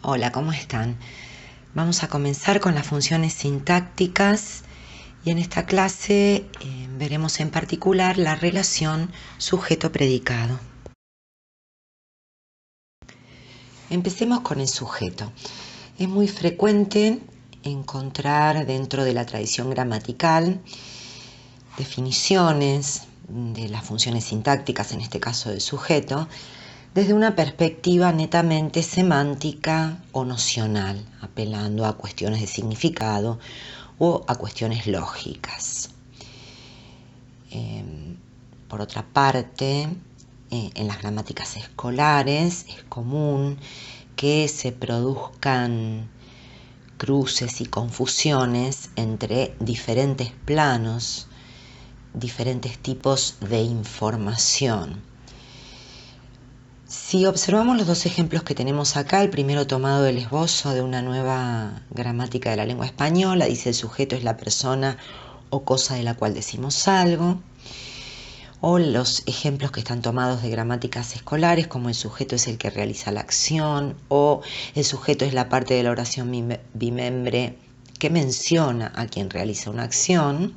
Hola, ¿cómo están? Vamos a comenzar con las funciones sintácticas y en esta clase veremos en particular la relación sujeto-predicado. Empecemos con el sujeto. Es muy frecuente encontrar dentro de la tradición gramatical definiciones de las funciones sintácticas, en este caso del sujeto, desde una perspectiva netamente semántica o nocional, apelando a cuestiones de significado o a cuestiones lógicas. Por otra parte, en las gramáticas escolares es común que se produzcan cruces y confusiones entre diferentes planos, diferentes tipos de información. Si observamos los dos ejemplos que tenemos acá, el primero tomado del esbozo de una nueva gramática de la lengua española, dice el sujeto es la persona o cosa de la cual decimos algo, o los ejemplos que están tomados de gramáticas escolares, como el sujeto es el que realiza la acción, o el sujeto es la parte de la oración bimembre que menciona a quien realiza una acción.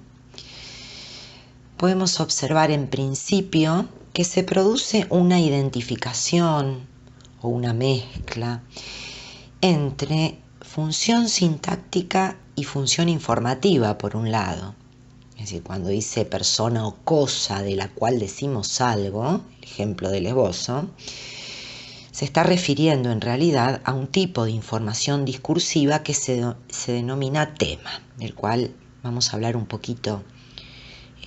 Podemos observar en principio que se produce una identificación o una mezcla entre función sintáctica y función informativa, por un lado. Es decir, cuando dice persona o cosa de la cual decimos algo, el ejemplo del esbozo, se está refiriendo en realidad a un tipo de información discursiva que se denomina tema, del cual vamos a hablar un poquito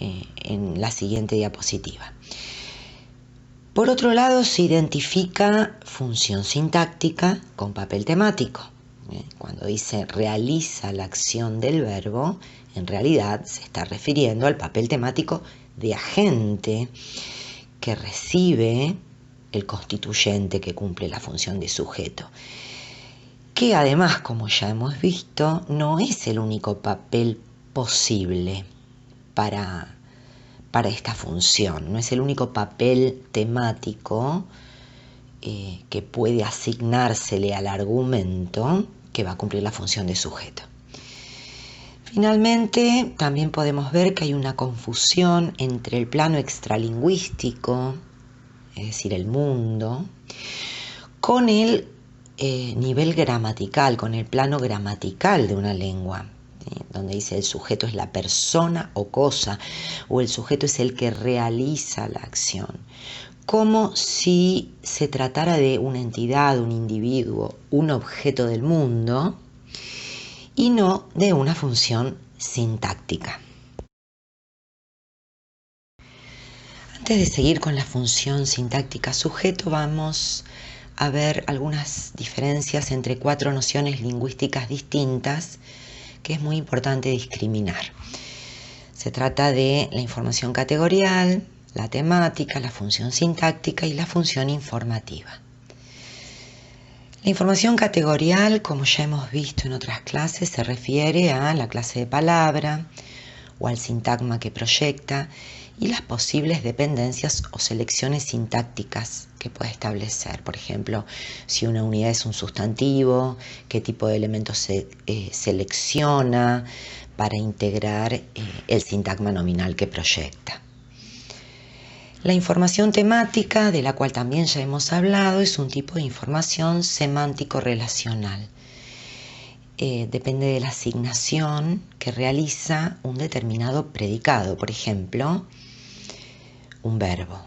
en la siguiente diapositiva. Por otro lado, se identifica función sintáctica con papel temático. Cuando dice realiza la acción del verbo, en realidad se está refiriendo al papel temático de agente que recibe el constituyente que cumple la función de sujeto, que además, como ya hemos visto, no es el único papel posible para esta función, no es el único papel temático que puede asignársele al argumento que va a cumplir la función de sujeto. Finalmente, también podemos ver que hay una confusión entre el plano extralingüístico, es decir, el mundo, con el nivel gramatical, con el plano gramatical de una lengua, donde dice el sujeto es la persona o cosa, o el sujeto es el que realiza la acción, como si se tratara de una entidad, un individuo, un objeto del mundo, y no de una función sintáctica. Antes de seguir con la función sintáctica sujeto, vamos a ver algunas diferencias entre 4 nociones lingüísticas distintas que es muy importante discriminar. Se trata de la información categorial, la temática, la función sintáctica y la función informativa. La información categorial, como ya hemos visto en otras clases, se refiere a la clase de palabra o al sintagma que proyecta y las posibles dependencias o selecciones sintácticas que puede establecer. Por ejemplo, si una unidad es un sustantivo, qué tipo de elementos se selecciona para integrar el sintagma nominal que proyecta. La información temática, de la cual también ya hemos hablado, es un tipo de información semántico-relacional. Depende de la asignación que realiza un determinado predicado, por ejemplo, un verbo.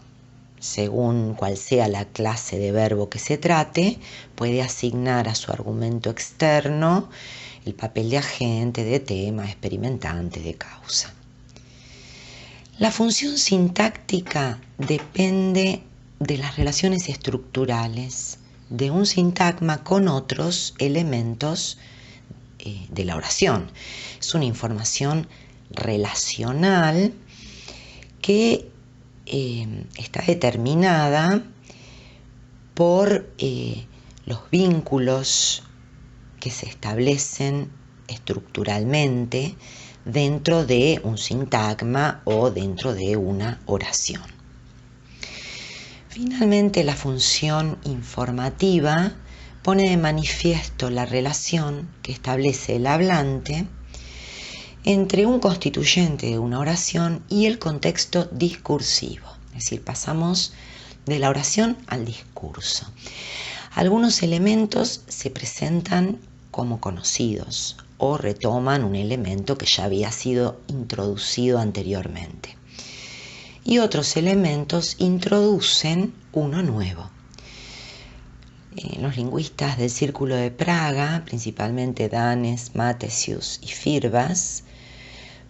Según cual sea la clase de verbo que se trate, puede asignar a su argumento externo el papel de agente, de tema, experimentante, de causa. La función sintáctica depende de las relaciones estructurales de un sintagma con otros elementos de la oración. Es una información relacional que está determinada por los vínculos que se establecen estructuralmente dentro de un sintagma o dentro de una oración. Finalmente, la función informativa pone de manifiesto la relación que establece el hablante entre un constituyente de una oración y el contexto discursivo. Es decir, pasamos de la oración al discurso. Algunos elementos se presentan como conocidos o retoman un elemento que ya había sido introducido anteriormente. Y otros elementos introducen uno nuevo. Los lingüistas del Círculo de Praga, principalmente Danes, Matesius y Firbas,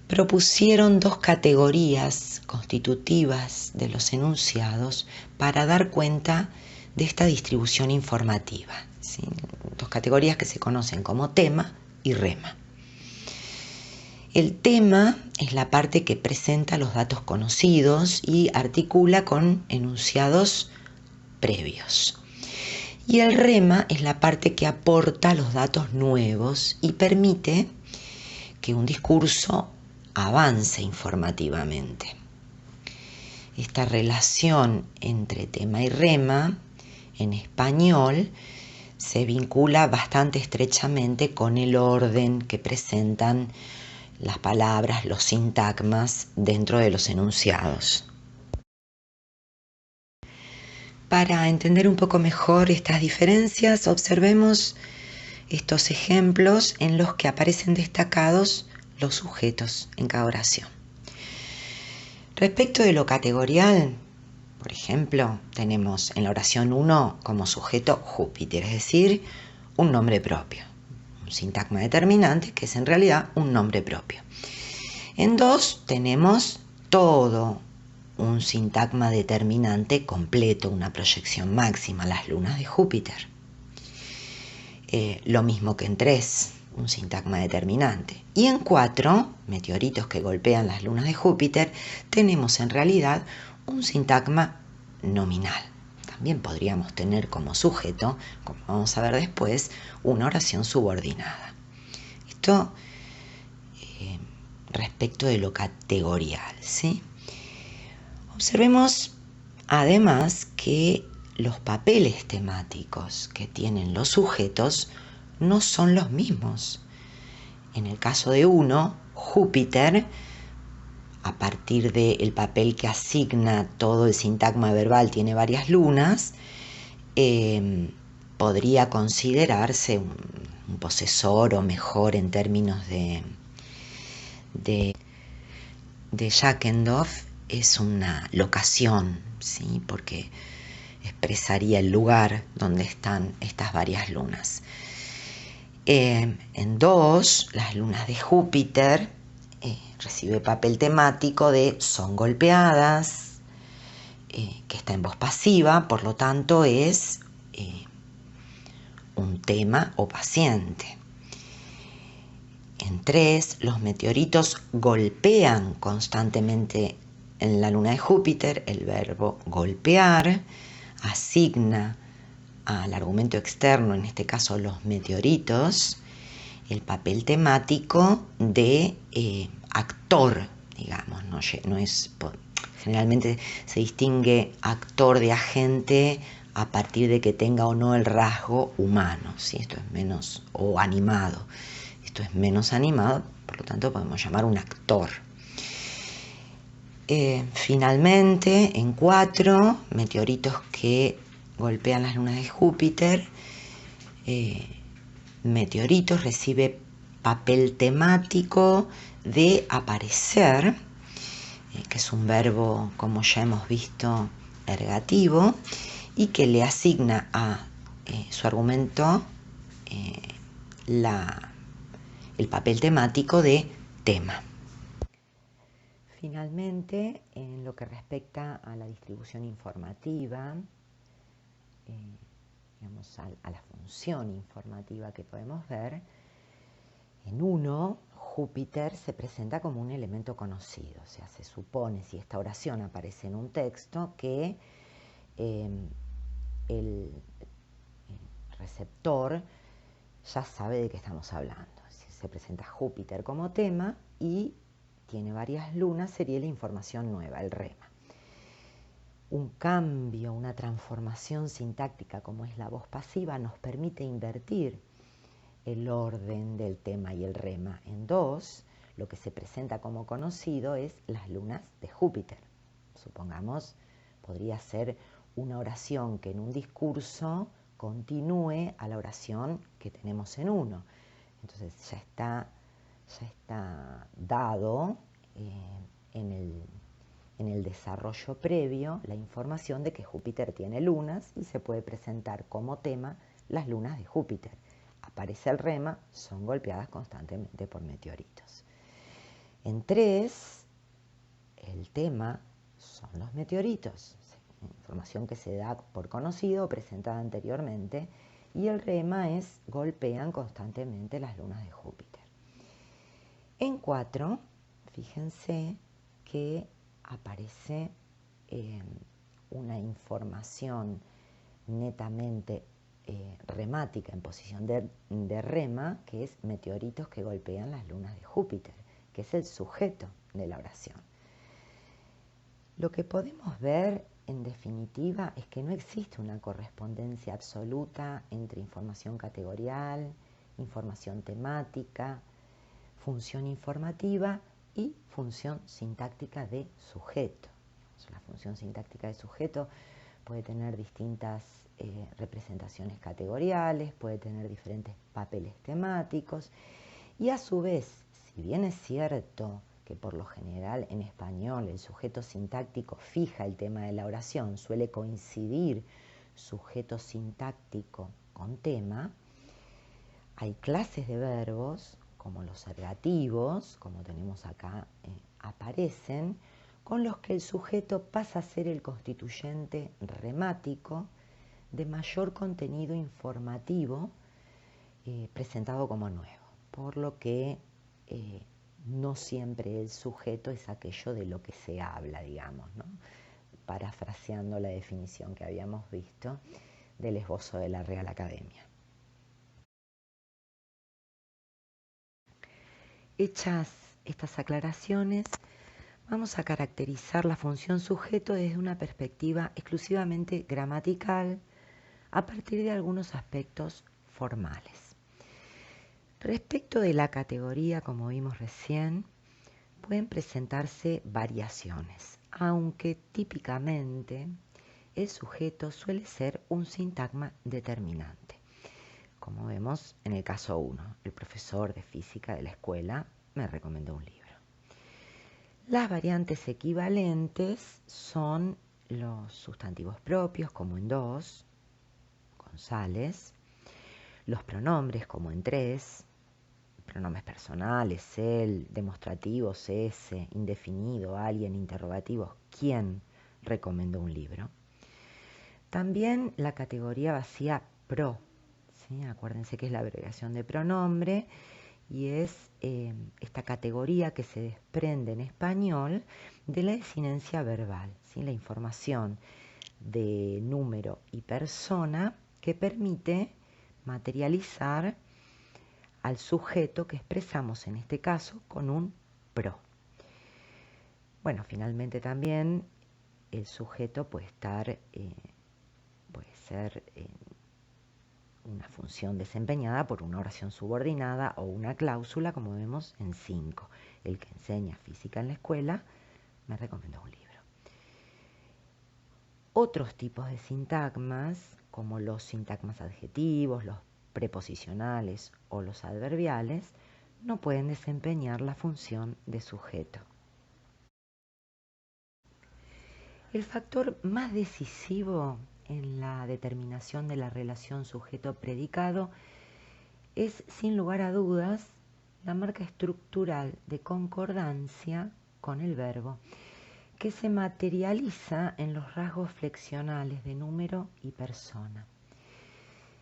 propusieron dos categorías constitutivas de los enunciados para dar cuenta de esta distribución informativa, ¿sí? Dos categorías que se conocen como tema y rema. El tema es la parte que presenta los datos conocidos y articula con enunciados previos. Y el rema es la parte que aporta los datos nuevos y permite que un discurso avance informativamente. Esta relación entre tema y rema en español se vincula bastante estrechamente con el orden que presentan las palabras, los sintagmas dentro de los enunciados. Para entender un poco mejor estas diferencias, observemos estos ejemplos en los que aparecen destacados los sujetos en cada oración. Respecto de lo categorial, por ejemplo, tenemos en la oración 1 como sujeto Júpiter, es decir, un nombre propio, un sintagma determinante que es en realidad un nombre propio. En 2 tenemos todo un sintagma determinante completo, una proyección máxima, las lunas de Júpiter. Lo mismo que en 3, un sintagma determinante. Y en 4, meteoritos que golpean las lunas de Júpiter, tenemos en realidad un sintagma nominal. También podríamos tener como sujeto, como vamos a ver después, una oración subordinada. Esto respecto de lo categorial, ¿sí? Observemos además que los papeles temáticos que tienen los sujetos no son los mismos. En el caso de 1, Júpiter, a partir del papel que asigna todo el sintagma verbal, tiene varias lunas, podría considerarse un posesor o mejor en términos de Jackendorf, es una locación, ¿sí? Porque expresaría el lugar donde están estas varias lunas. En 2, las lunas de Júpiter recibe papel temático de son golpeadas, que está en voz pasiva, por lo tanto es un tema o paciente. En 3, los meteoritos golpean constantemente en la luna de Júpiter. El verbo golpear asigna al argumento externo, en este caso los meteoritos, el papel temático de actor, digamos, no es, generalmente se distingue actor de agente a partir de que tenga o no el rasgo humano, ¿sí? Esto es menos, o animado, esto es menos animado, por lo tanto podemos llamar un actor. Finalmente, en 4, meteoritos que golpean las lunas de Júpiter, meteoritos recibe papel temático de aparecer, que es un verbo, como ya hemos visto, ergativo, y que le asigna a su argumento el papel temático de tema. Finalmente, en lo que respecta a la distribución informativa, digamos, a la función informativa que podemos ver, en 1, Júpiter se presenta como un elemento conocido, o sea, se supone, si esta oración aparece en un texto, que el receptor ya sabe de qué estamos hablando. Si se presenta Júpiter como tema y tiene varias lunas, sería la información nueva, el rema. Un cambio, una transformación sintáctica como es la voz pasiva nos permite invertir el orden del tema y el rema. En dos, lo que se presenta como conocido es las lunas de Júpiter. Supongamos, podría ser una oración que en un discurso continúe a la oración que tenemos en uno. Entonces ya está dado en el desarrollo previo la información de que Júpiter tiene lunas y se puede presentar como tema las lunas de Júpiter. Aparece el rema, son golpeadas constantemente por meteoritos. En tres, el tema son los meteoritos, información que se da por conocido o presentada anteriormente, y el rema es golpean constantemente las lunas de Júpiter. En 4, fíjense que aparece una información netamente remática en posición de rema, que es meteoritos que golpean las lunas de Júpiter, que es el sujeto de la oración. Lo que podemos ver, en definitiva, es que no existe una correspondencia absoluta entre información categorial, información temática, función informativa y función sintáctica de sujeto. La función sintáctica de sujeto puede tener distintas representaciones categoriales, puede tener diferentes papeles temáticos y a su vez, si bien es cierto que por lo general en español el sujeto sintáctico fija el tema de la oración, suele coincidir sujeto sintáctico con tema, hay clases de verbos como los ergativos, como tenemos acá, aparecen, con los que el sujeto pasa a ser el constituyente remático de mayor contenido informativo presentado como nuevo, por lo que no siempre el sujeto es aquello de lo que se habla, digamos, ¿no? Parafraseando la definición que habíamos visto del esbozo de la Real Academia. Hechas estas aclaraciones, vamos a caracterizar la función sujeto desde una perspectiva exclusivamente gramatical a partir de algunos aspectos formales. Respecto de la categoría, como vimos recién, pueden presentarse variaciones, aunque típicamente el sujeto suele ser un sintagma determinante. Como vemos en el caso 1, el profesor de física de la escuela me recomendó un libro. Las variantes equivalentes son los sustantivos propios, como en 2, González, los pronombres, como en 3, pronombres personales, él, demostrativos, ese, indefinido, alguien, interrogativos, quién recomendó un libro. También la categoría vacía pro, ¿sí? Acuérdense que es la abreviación de pronombre y es esta categoría que se desprende en español de la desinencia verbal, ¿sí? La información de número y persona que permite materializar al sujeto que expresamos en este caso con un pro. Bueno, finalmente también el sujeto puede ser una función desempeñada por una oración subordinada o una cláusula, como vemos en 5. El que enseña física en la escuela me recomendó un libro. Otros tipos de sintagmas, como los sintagmas adjetivos, los preposicionales o los adverbiales, no pueden desempeñar la función de sujeto. El factor más decisivo en la determinación de la relación sujeto-predicado es, sin lugar a dudas, la marca estructural de concordancia con el verbo, que se materializa en los rasgos flexionales de número y persona.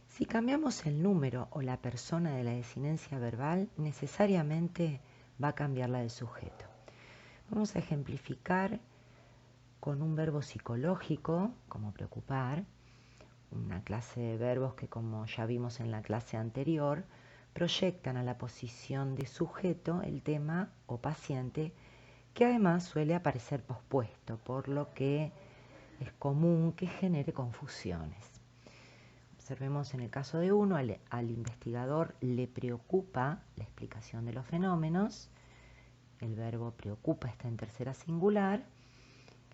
Si cambiamos el número o la persona de la desinencia verbal, necesariamente va a cambiar la del sujeto. Vamos a ejemplificar con un verbo psicológico, como preocupar, una clase de verbos que, como ya vimos en la clase anterior, proyectan a la posición de sujeto el tema o paciente, que además suele aparecer pospuesto, por lo que es común que genere confusiones. Observemos en el caso de uno, al investigador le preocupa la explicación de los fenómenos. El verbo preocupa está en tercera singular.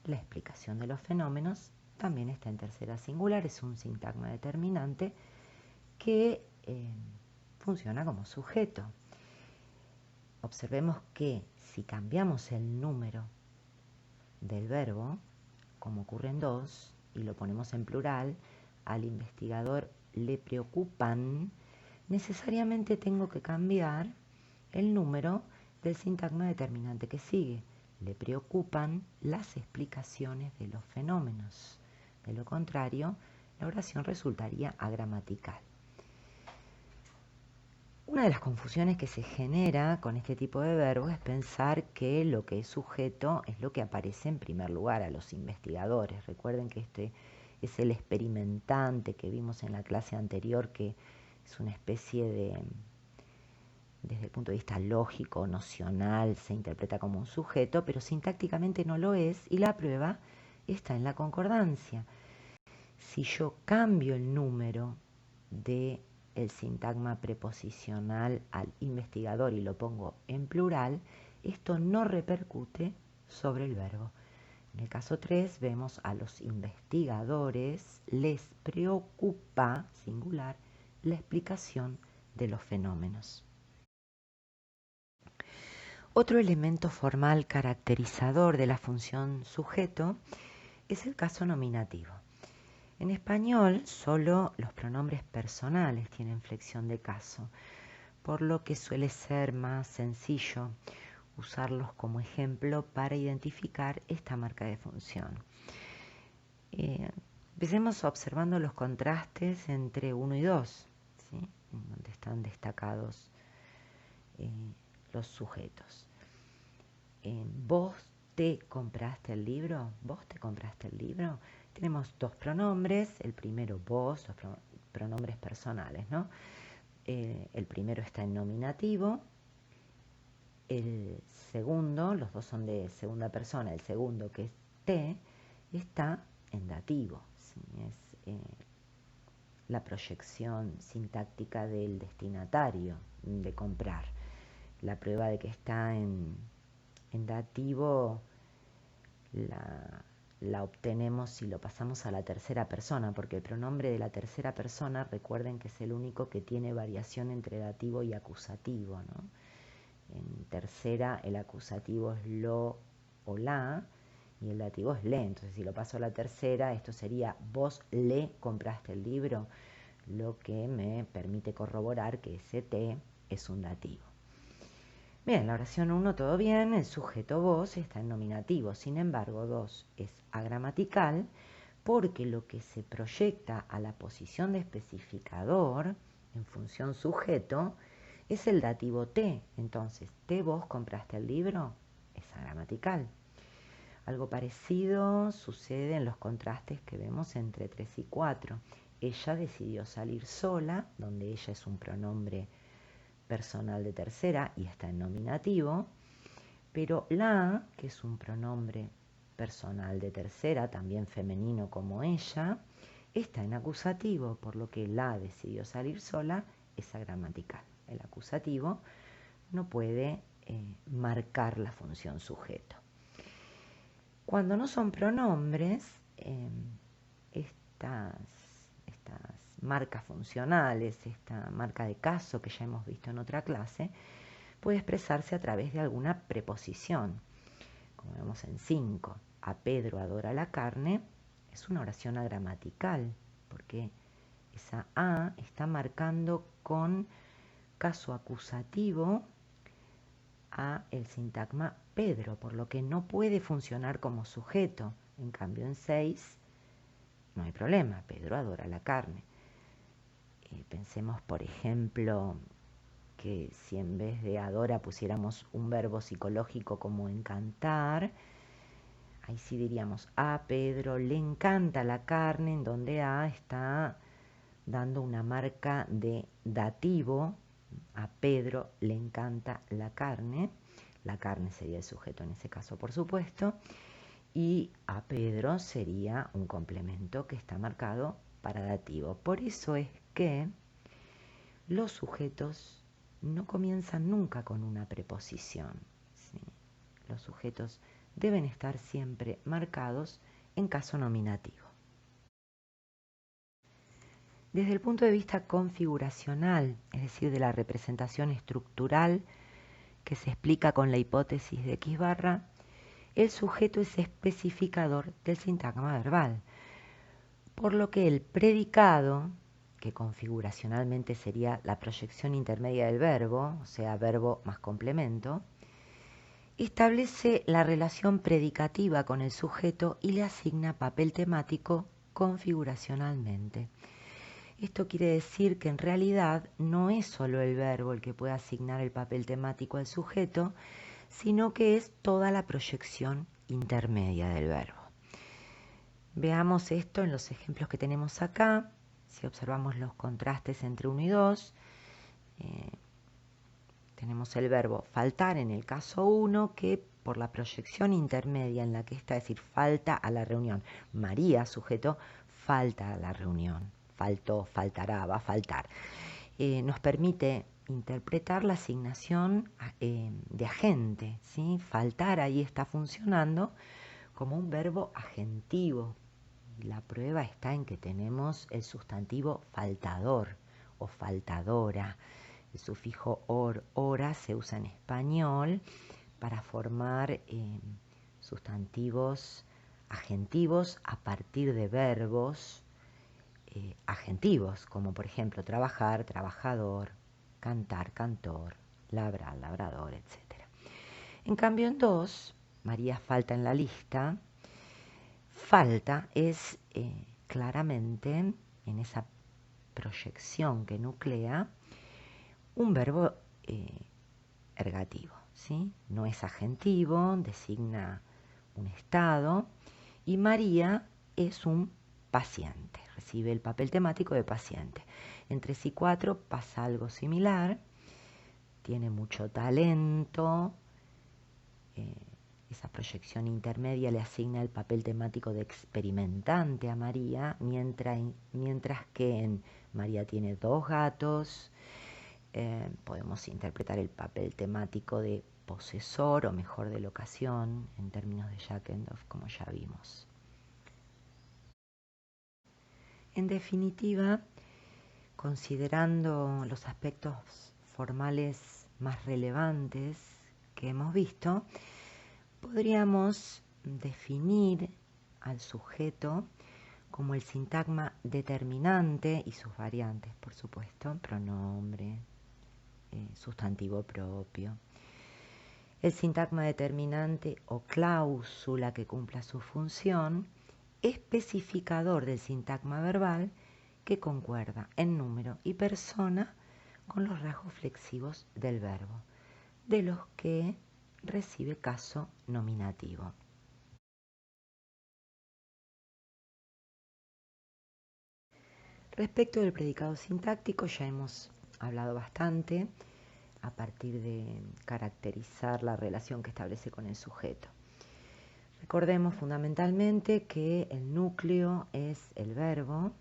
La explicación de los fenómenos también está en tercera singular. Es un sintagma determinante que funciona como sujeto. Observemos que si cambiamos el número del verbo, como ocurre en 2, y lo ponemos en plural, al investigador le preocupan, necesariamente tengo que cambiar el número del sintagma determinante que sigue. Le preocupan las explicaciones de los fenómenos. De lo contrario, la oración resultaría agramatical. Una de las confusiones que se genera con este tipo de verbos es pensar que lo que es sujeto es lo que aparece en primer lugar a los investigadores. Recuerden que este es el experimentante que vimos en la clase anterior, que es una especie de, desde el punto de vista lógico, nocional, se interpreta como un sujeto, pero sintácticamente no lo es, y la prueba está en la concordancia. Si yo cambio el número del sintagma preposicional al investigador y lo pongo en plural, esto no repercute sobre el verbo. En el caso 3 vemos a los investigadores les preocupa, singular, la explicación de los fenómenos. Otro elemento formal caracterizador de la función sujeto es el caso nominativo. En español, solo los pronombres personales tienen flexión de caso, por lo que suele ser más sencillo usarlos como ejemplo para identificar esta marca de función. Empecemos observando los contrastes entre 1 y 2, ¿sí? Donde están destacados los sujetos. ¿Vos te compraste el libro? ¿Vos te compraste el libro? Tenemos dos pronombres, el primero vos, los pronombres personales, ¿no? El primero está en nominativo, el segundo, los dos son de segunda persona, el segundo, que es te, está en dativo, ¿sí? Es la proyección sintáctica del destinatario de comprar. La prueba de que está en dativo la obtenemos si lo pasamos a la tercera persona, porque el pronombre de la tercera persona, recuerden que es el único que tiene variación entre dativo y acusativo, ¿no? En tercera el acusativo es lo o la y el dativo es le. Entonces si lo paso a la tercera, esto sería vos le compraste el libro, lo que me permite corroborar que ese te es un dativo. Bien, la oración 1 todo bien, el sujeto vos está en nominativo, sin embargo 2 es agramatical porque lo que se proyecta a la posición de especificador en función sujeto es el dativo te. Entonces, te vos compraste el libro es agramatical. Algo parecido sucede en los contrastes que vemos entre 3 y 4. Ella decidió salir sola, donde ella es un pronombre personal de tercera y está en nominativo, pero la, que es un pronombre personal de tercera, también femenino como ella, está en acusativo, por lo que la decidió salir sola es agramatical. El acusativo no puede marcar la función sujeto. Cuando no son pronombres, estas marcas funcionales, esta marca de caso que ya hemos visto en otra clase, puede expresarse a través de alguna preposición. Como vemos en 5, a Pedro adora la carne, es una oración agramatical, porque esa a está marcando con caso acusativo a el sintagma Pedro, por lo que no puede funcionar como sujeto. En cambio en 6 no hay problema, Pedro adora la carne. Pensemos, por ejemplo, que si en vez de adora pusiéramos un verbo psicológico como encantar, ahí sí diríamos a Pedro le encanta la carne, en donde a está dando una marca de dativo. A Pedro le encanta la carne sería el sujeto en ese caso, por supuesto, y a Pedro sería un complemento que está marcado para dativo. Por eso es que los sujetos no comienzan nunca con una preposición, ¿sí? Los sujetos deben estar siempre marcados en caso nominativo. Desde el punto de vista configuracional, es decir, de la representación estructural que se explica con la hipótesis de X barra, el sujeto es especificador del sintagma verbal, por lo que el predicado, que configuracionalmente sería la proyección intermedia del verbo, o sea, verbo más complemento, establece la relación predicativa con el sujeto y le asigna papel temático configuracionalmente. Esto quiere decir que en realidad no es solo el verbo el que puede asignar el papel temático al sujeto, sino que es toda la proyección intermedia del verbo. Veamos esto en los ejemplos que tenemos acá. Si observamos los contrastes entre 1 y 2, tenemos el verbo faltar en el caso 1, que por la proyección intermedia en la que está, es decir, falta a la reunión. María, sujeto, falta a la reunión. Faltó, faltará, va a faltar. Nos permite interpretar la asignación de agente, ¿sí? Faltar ahí está funcionando como un verbo agentivo. La prueba está en que tenemos el sustantivo faltador o faltadora. El sufijo or, ora, se usa en español para formar sustantivos agentivos a partir de verbos agentivos, como por ejemplo trabajar, trabajador, cantar, cantor, labrar, labrador, etc. En cambio en 2, María falta en la lista, falta es claramente en esa proyección que nuclea un verbo ergativo, ¿sí? No es agentivo, designa un estado, y María es un paciente, recibe el papel temático de paciente. En 3 y 4 pasa algo similar, tiene mucho talento, esa proyección intermedia le asigna el papel temático de experimentante a María, mientras que en María tiene 2 gatos, podemos interpretar el papel temático de posesor o mejor de locación en términos de Jackendorf, como ya vimos. En definitiva, considerando los aspectos formales más relevantes que hemos visto, podríamos definir al sujeto como el sintagma determinante y sus variantes, por supuesto, pronombre, sustantivo propio. El sintagma determinante o cláusula que cumpla su función, especificador del sintagma verbal que concuerda en número y persona con los rasgos flexivos del verbo, de los que recibe caso nominativo. Respecto del predicado sintáctico ya hemos hablado bastante a partir de caracterizar la relación que establece con el sujeto. Recordemos fundamentalmente que el núcleo es el verbo,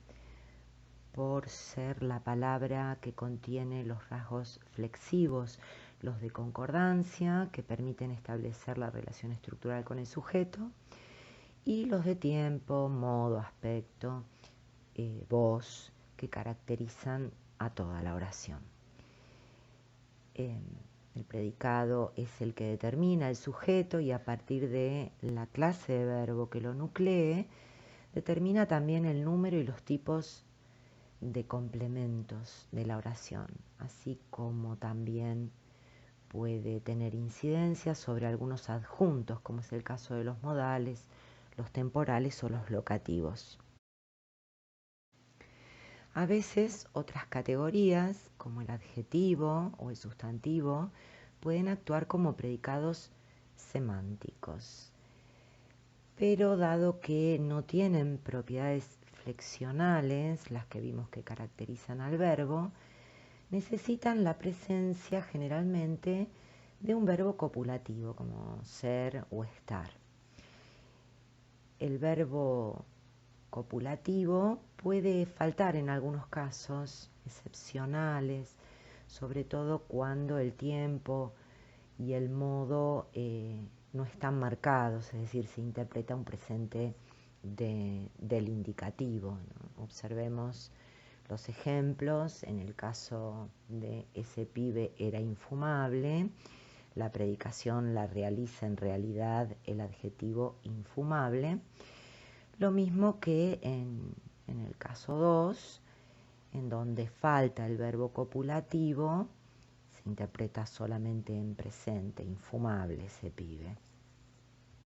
por ser la palabra que contiene los rasgos flexivos, los de concordancia, que permiten establecer la relación estructural con el sujeto, y los de tiempo, modo, aspecto, voz, que caracterizan a toda la oración. El predicado es el que determina el sujeto y a partir de la clase de verbo que lo nuclee, determina también el número y los tipos de complementos de la oración, así como también puede tener incidencia sobre algunos adjuntos, como es el caso de los modales, los temporales o los locativos. A veces otras categorías, como el adjetivo o el sustantivo, pueden actuar como predicados semánticos, pero dado que no tienen propiedades flexionales, las que vimos que caracterizan al verbo, necesitan la presencia generalmente de un verbo copulativo, como ser o estar. el verbo copulativo puede faltar en algunos casos excepcionales, sobre todo cuando el tiempo y el modo no están marcados, es decir, se interpreta un presente del indicativo, ¿no? Observemos los ejemplos. En el caso de ese pibe era infumable, la predicación la realiza en realidad el adjetivo infumable. Lo mismo que en el caso 2, en donde falta el verbo copulativo, se interpreta solamente en presente, infumable ese pibe.